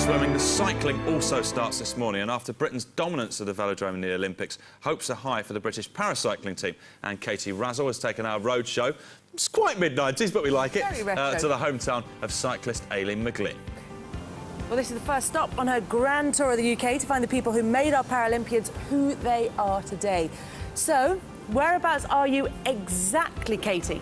swimming, the cycling also starts this morning, and after Britain's dominance of the velodrome in the Olympics, hopes are high for the British paracycling team. And Katie Razzle has taken our roadshow, it's quite mid-90s, but we like it, to the hometown of cyclist Aileen McGlynn. Well, this is the first stop on her grand tour of the UK to find the people who made our Paralympians who they are today. So, whereabouts are you exactly, Katie?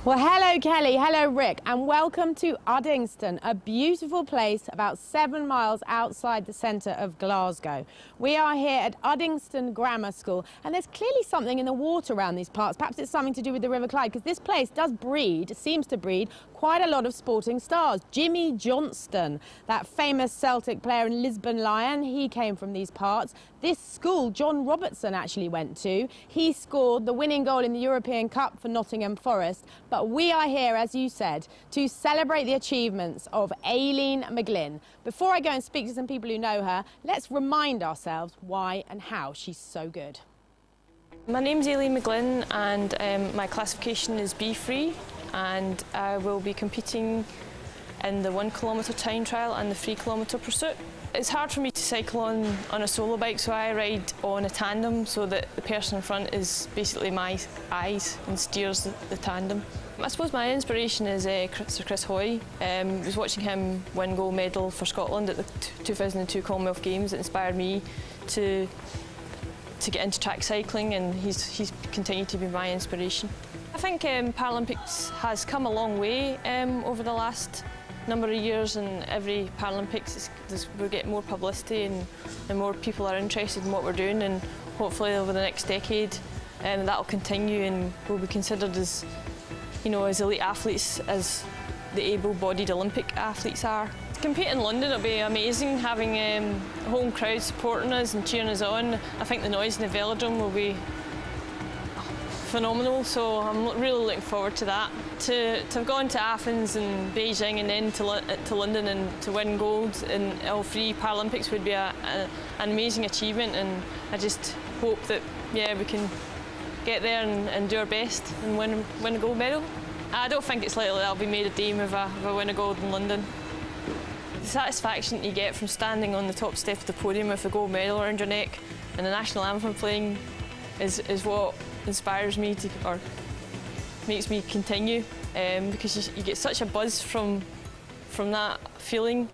Well, hello, Kelly. Hello, Rick. And welcome to Uddingston, a beautiful place about 7 miles outside the centre of Glasgow. We are here at Uddingston Grammar School, and there's clearly something in the water around these parts. Perhaps it's something to do with the River Clyde, because this place does breed, seems to breed, quite a lot of sporting stars. Jimmy Johnston, that famous Celtic player and Lisbon Lion, he came from these parts. This school, John Robertson actually went to. He scored the winning goal in the European Cup for Nottingham Forest. But we are here, as you said, to celebrate the achievements of Aileen McGlynn. Before I go and speak to some people who know her, let's remind ourselves why and how she's so good. My name's Aileen McGlynn, and my classification is B3, and I will be competing in the 1 kilometre time trial and the 3 kilometre pursuit. It's hard for me to cycle on a solo bike, so I ride on a tandem so that the person in front is basically my eyes and steers the tandem. I suppose my inspiration is Sir Chris Hoy. I was watching him win gold medal for Scotland at the 2002 Commonwealth Games that inspired me to get into track cycling, and he's continued to be my inspiration. I think Paralympics has come a long way over the last number of years, and every Paralympics we get more publicity and more people are interested in what we're doing, and hopefully over the next decade that'll continue and we'll be considered as, you know, as elite athletes as the able-bodied Olympic athletes are. To compete in London, it'll be amazing, having a home crowd supporting us and cheering us on. I think the noise in the velodrome will be phenomenal, so I'm really looking forward to that. To have gone to Athens and Beijing and then to London and to win gold in all 3 Paralympics would be an amazing achievement, and I just hope that, yeah, we can get there and do our best and win a gold medal. I don't think it's likely that I'll be made a dame if I win a gold in London. The satisfaction that you get from standing on the top step of the podium with a gold medal around your neck and the national anthem playing is what inspires me or makes me continue, because you get such a buzz from that feeling.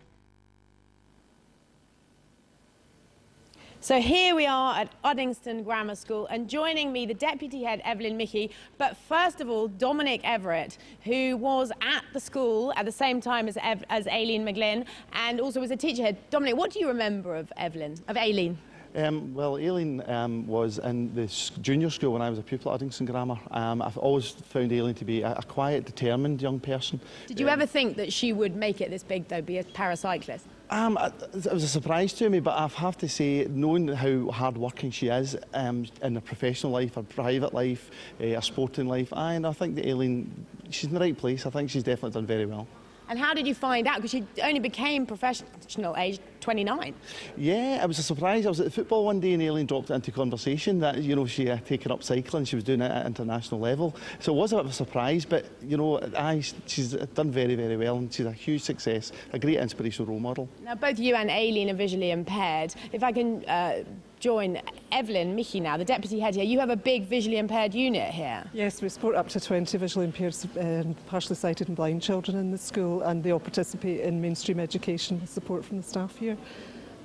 So here we are at Uddingston Grammar School, and joining me, the Deputy Head, Evelyn Mickey, but first of all, Dominic Everett, who was at the school at the same time as Aileen McGlynn, and also was a teacher head. Dominic, what do you remember of Aileen? Well, Aileen was in the junior school when I was a pupil at Uddingston Grammar. I've always found Aileen to be a quiet, determined young person. Did you ever think that she would make it this big, though, be a paracyclist? It was a surprise to me, but I have to say, knowing how hard-working she is in her professional life, her private life, her sporting life, and I think that Aileen, she's in the right place. I think she's definitely done very well. And how did you find out? Because she only became professional age 29. Yeah, it was a surprise. I was at the football one day and Aileen dropped it into conversation that, you know, she had taken up cycling. She was doing it at international level. So it was a bit of a surprise, but, you know, she's done very, very well, and she's a huge success, a great inspirational role model. Now, both you and Aileen are visually impaired. If I can join Evelyn Mickey now, the Deputy Head here. You have a big visually impaired unit here. Yes, we support up to 20 visually impaired, partially sighted and blind children in the school, and they all participate in mainstream education with support from the staff here.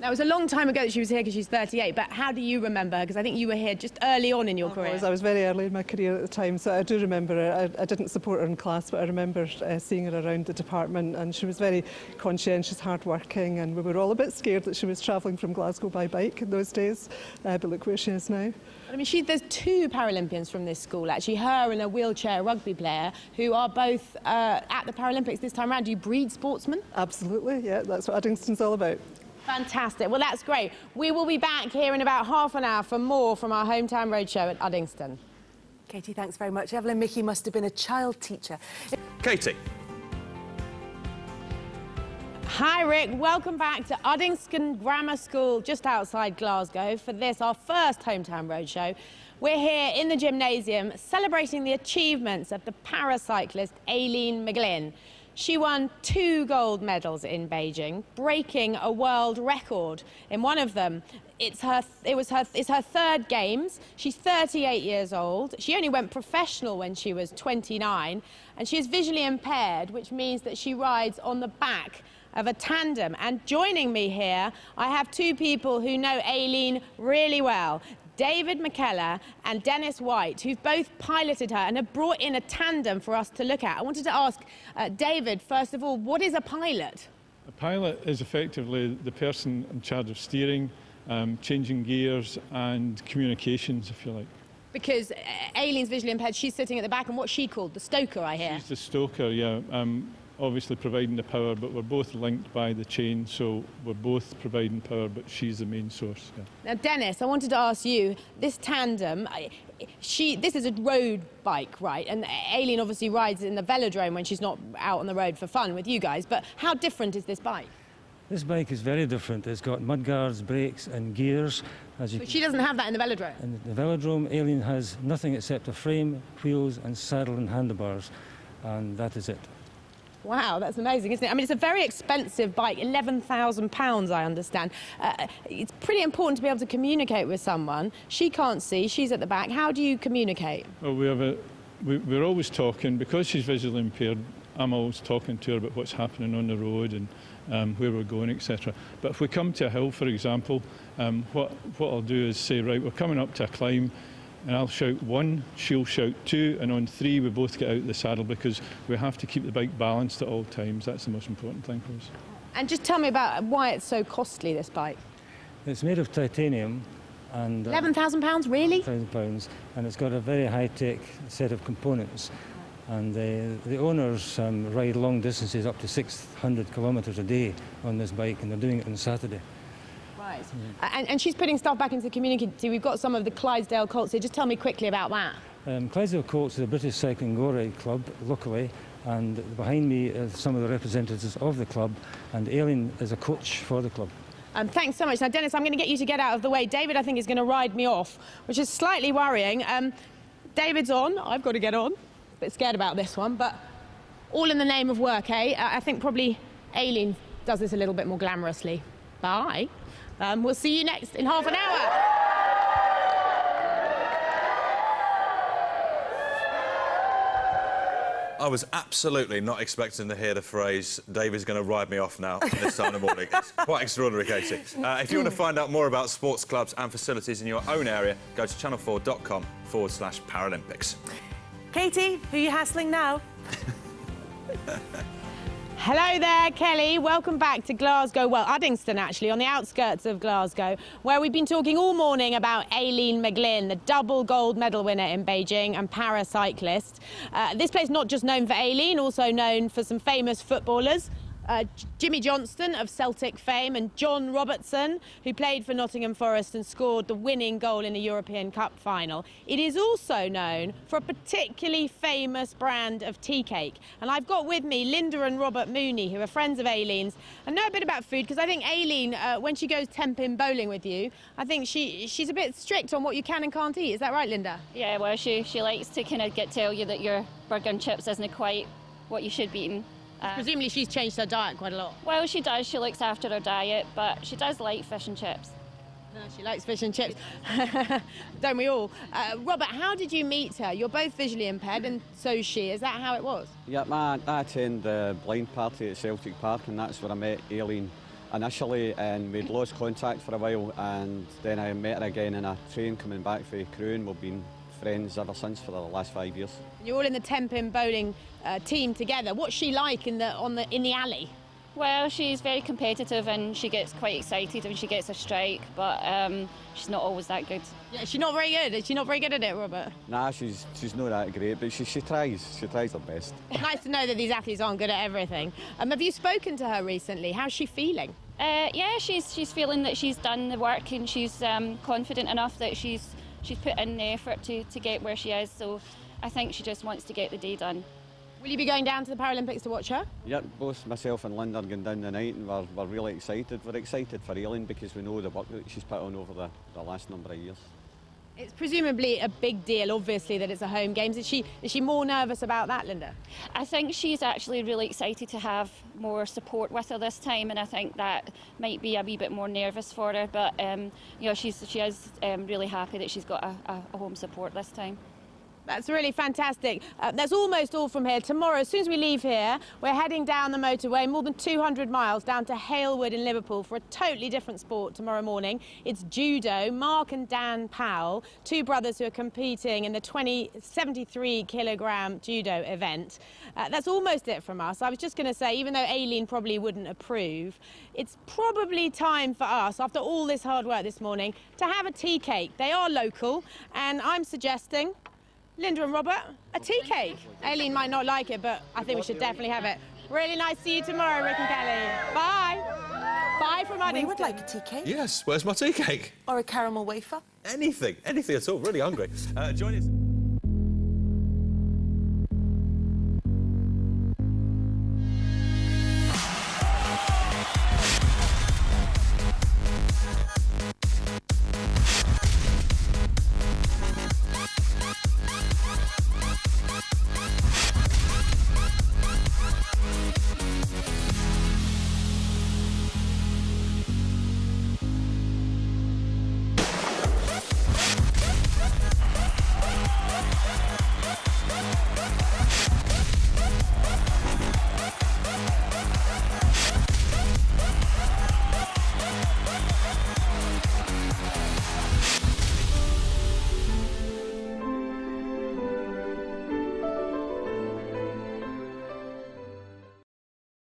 Now, it was a long time ago that she was here because she's 38, but how do you remember her? Because I think you were here just early on in your career. I was very early in my career at the time, so I do remember her. I didn't support her in class, but I remember seeing her around the department, and she was very conscientious, hard-working, and we were all a bit scared that she was travelling from Glasgow by bike in those days, but look where she is now. I mean, there's 2 Paralympians from this school, actually, her and a wheelchair rugby player, who are both at the Paralympics this time around. Do you breed sportsmen? Absolutely, yeah, that's what Uddingston's all about. Fantastic. Well, that's great. We will be back here in about half an hour for more from our hometown roadshow at Uddingston. Katie, thanks very much. Evelyn Mickey must have been a child teacher. Katie. Hi, Rick. Welcome back to Uddingston Grammar School, just outside Glasgow, for this, our first hometown roadshow. We're here in the gymnasium celebrating the achievements of the paracyclist Aileen McGlynn. She won 2 gold medals in Beijing, breaking a world record in one of them. It's her 3rd Games. She's 38 years old. She only went professional when she was 29, and she is visually impaired, which means that she rides on the back of a tandem. And joining me here, I have 2 people who know Aileen really well. David McKellar and Dennis White, who've both piloted her and have brought in a tandem for us to look at. I wanted to ask David, first of all, what is a pilot? A pilot is effectively the person in charge of steering, changing gears and communications, if you like. Because Aileen's visually impaired, she's sitting at the back, and what's she called? The stoker, I hear. She's the stoker, yeah. Obviously providing the power, but we're both linked by the chain, so we're both providing power, but she's the main source. Yeah. Now, Dennis, I wanted to ask you, this tandem, this is a road bike, right? And Aileen obviously rides in the velodrome when she's not out on the road for fun with you guys, but how different is this bike? This bike is very different. It's got mudguards, brakes and gears. But she doesn't have that in the velodrome? In the velodrome, Aileen has nothing except a frame, wheels and saddle and handlebars, and that is it. Wow, that's amazing, isn't it? I mean, it's a very expensive bike, £11,000, I understand. It's pretty important to be able to communicate with someone. She can't see, she's at the back. How do you communicate? Well, we're always talking. Because she's visually impaired, I'm always talking to her about what's happening on the road and where we're going, etc. But if we come to a hill, for example, what I'll do is say, right, we're coming up to a climb, and I'll shout 1, she'll shout 2, and on 3 we both get out of the saddle, because we have to keep the bike balanced at all times. That's the most important thing for us. And just tell me about why it's so costly, this bike. It's made of titanium and... £11,000, really? £11,000, and it's got a very high-tech set of components. And the owners ride long distances, up to 600 kilometres a day on this bike, and they're doing it on Saturday. Right. And she's putting stuff back into the community. We've got some of the Clydesdale Colts here. Just tell me quickly about that. Clydesdale Colts is a British cycling go-ride club locally, and behind me are some of the representatives of the club, and Aileen is a coach for the club. Thanks so much. Now, Dennis, I'm going to get you to get out of the way. David, I think, is going to ride me off, which is slightly worrying. David's on. I've got to get on. A bit scared about this one, but all in the name of work, eh? I think probably Aileen does this a little bit more glamorously. Bye. We'll see you next in half an hour. I was absolutely not expecting to hear the phrase, David's going to ride me off now this time in the morning. It's quite extraordinary, Katie. If you want to find out more about sports clubs and facilities in your own area, go to channel4.com/Paralympics. Katie, who are you hassling now? Hello there, Kelly. Welcome back to Glasgow. Well, Uddingston, actually, on the outskirts of Glasgow, where we've been talking all morning about Aileen McGlynn, the double gold medal winner in Beijing and paracyclist. This place not just known for Aileen, also known for some famous footballers. Jimmy Johnston of Celtic fame and John Robertson, who played for Nottingham Forest and scored the winning goal in the European Cup final. It is also known for a particularly famous brand of tea cake. And I've got with me Linda and Robert Mooney, who are friends of Aileen's, and know a bit about food, because I think Aileen, when she goes 10-pin bowling with you, I think she's a bit strict on what you can and can't eat. Is that right, Linda? Yeah, well, she likes to kind of tell you that your burger and chips isn't quite what you should be eating. Presumably she's changed her diet quite a lot. Well, she does. She looks after her diet, but she does like fish and chips. No, she likes fish and chips. Don't we all? Robert, how did you meet her? You're both visually impaired, and so is she. Is that how it was? Yeah, I attend the blind party at Celtic Park, and that's where I met Aileen initially, and we'd lost contact for a while, and then I met her again in a train coming back from Crewe, and we've been friends ever since for the last 5 years. You're all in the 10-pin bowling team together. What's she like in the alley? Well, she's very competitive and she gets quite excited when she gets a strike, but she's not always that good. Yeah, she's not very good. Is she not very good at it, Robert? Nah, she's not that great, but she tries. She tries her best. It's nice to know that these athletes aren't good at everything. Have you spoken to her recently? How's she feeling? Yeah, she's feeling that she's done the work, and she's confident enough that she's put in the effort to get where she is, so I think she just wants to get the day done. Will you be going down to the Paralympics to watch her? Yeah, both myself and Linda are going down tonight, and we're really excited. We're excited for Aileen because we know the work that she's put on over the last number of years. It's presumably a big deal, obviously, that it's a home games. Is she more nervous about that, Linda? I think she's actually really excited to have more support with her this time, and I think that might be a wee bit more nervous for her. But you know, she is really happy that she's got a home support this time. That's really fantastic. That's almost all from here. Tomorrow, as soon as we leave here, we're heading down the motorway, more than 200 miles, down to Halewood in Liverpool for a totally different sport tomorrow morning. It's judo. Mark and Dan Powell, two brothers who are competing in the 73-kilogram judo event. That's almost it from us. I was just going to say, even though Aileen probably wouldn't approve, it's probably time for us, after all this hard work this morning, to have a tea cake. They are local, and I'm suggesting... Linda and Robert, a tea cake. Aileen might not like it, but I think we should definitely have it. Really nice to see you tomorrow, Rick and Kelly. Bye. Bye from Uddingston. We would like a tea cake. Yes, where's my tea cake? Or a caramel wafer. Anything at all. Really hungry. Join us.